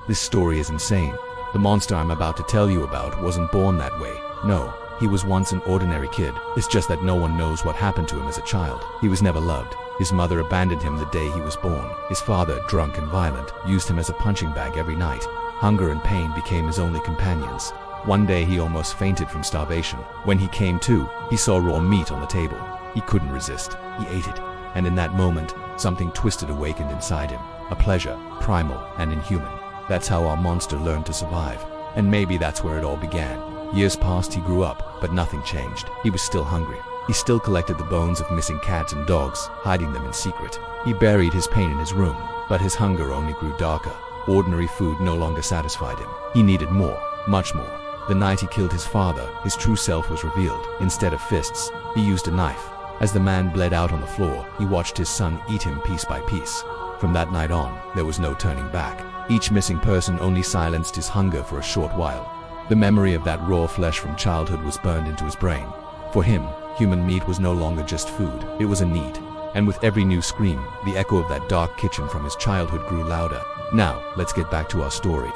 This story is insane. The monster I'm about to tell you about wasn't born that way. No, he was once an ordinary kid. It's just that no one knows what happened to him as a child. He was never loved. His mother abandoned him the day he was born. His father, drunk and violent, used him as a punching bag every night. Hunger and pain became his only companions. One day he almost fainted from starvation. When he came to, he saw raw meat on the table. He couldn't resist. He ate it. And in that moment, something twisted awakened inside him. A pleasure, primal and inhuman. That's how our monster learned to survive. And maybe that's where it all began. Years passed, he grew up, but nothing changed. He was still hungry. He still collected the bones of missing cats and dogs, hiding them in secret. He buried his pain in his room, but his hunger only grew darker. Ordinary food no longer satisfied him. He needed more, much more. The night he killed his father, his true self was revealed. Instead of fists, he used a knife. As the man bled out on the floor, he watched his son eat him piece by piece. From that night on, there was no turning back. Each missing person only silenced his hunger for a short while. The memory of that raw flesh from childhood was burned into his brain. For him, human meat was no longer just food, it was a need. And with every new scream, the echo of that dark kitchen from his childhood grew louder. Now, let's get back to our story.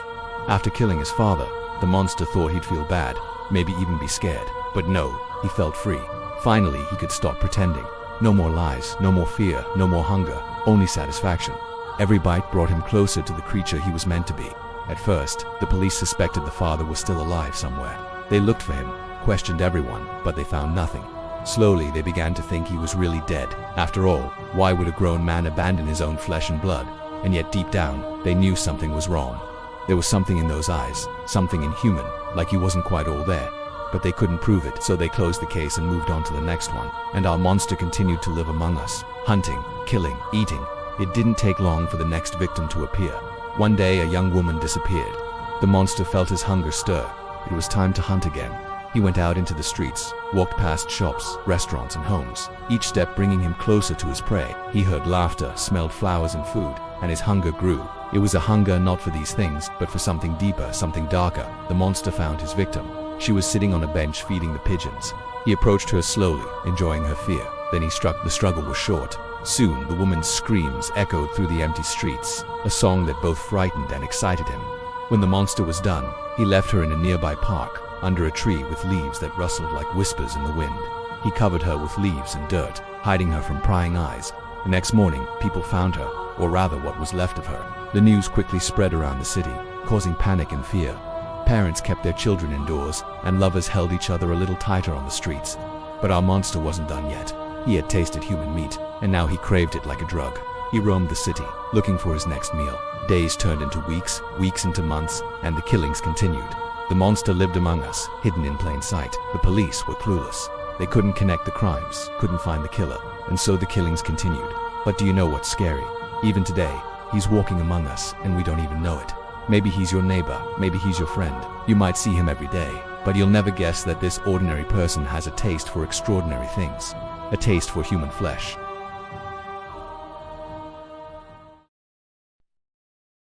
After killing his father, the monster thought he'd feel bad, maybe even be scared. But no, he felt free. Finally, he could stop pretending. No more lies, no more fear, no more hunger, only satisfaction. Every bite brought him closer to the creature he was meant to be. At first, the police suspected the father was still alive somewhere. They looked for him, questioned everyone, but they found nothing. Slowly, they began to think he was really dead. After all, why would a grown man abandon his own flesh and blood? And yet deep down, they knew something was wrong. There was something in those eyes, something inhuman, like he wasn't quite all there. But they couldn't prove it, so they closed the case and moved on to the next one. And our monster continued to live among us, hunting, killing, eating. It didn't take long for the next victim to appear. One day, a young woman disappeared. The monster felt his hunger stir. It was time to hunt again. He went out into the streets, walked past shops, restaurants, and homes, each step bringing him closer to his prey. He heard laughter, smelled flowers and food, and his hunger grew. It was a hunger not for these things, but for something deeper, something darker. The monster found his victim. She was sitting on a bench feeding the pigeons. He approached her slowly, enjoying her fear. Then he struck. The struggle was short. Soon, the woman's screams echoed through the empty streets, a song that both frightened and excited him. When the monster was done, he left her in a nearby park, under a tree with leaves that rustled like whispers in the wind. He covered her with leaves and dirt, hiding her from prying eyes. The next morning, people found her, or rather what was left of her. The news quickly spread around the city, causing panic and fear. Parents kept their children indoors, and lovers held each other a little tighter on the streets. But our monster wasn't done yet. He had tasted human meat, and now he craved it like a drug. He roamed the city, looking for his next meal. Days turned into weeks, weeks into months, and the killings continued. The monster lived among us, hidden in plain sight. The police were clueless. They couldn't connect the crimes, couldn't find the killer, and so the killings continued. But do you know what's scary? Even today, he's walking among us, and we don't even know it. Maybe he's your neighbor, maybe he's your friend. You might see him every day, but you'll never guess that this ordinary person has a taste for extraordinary things. A taste for human flesh,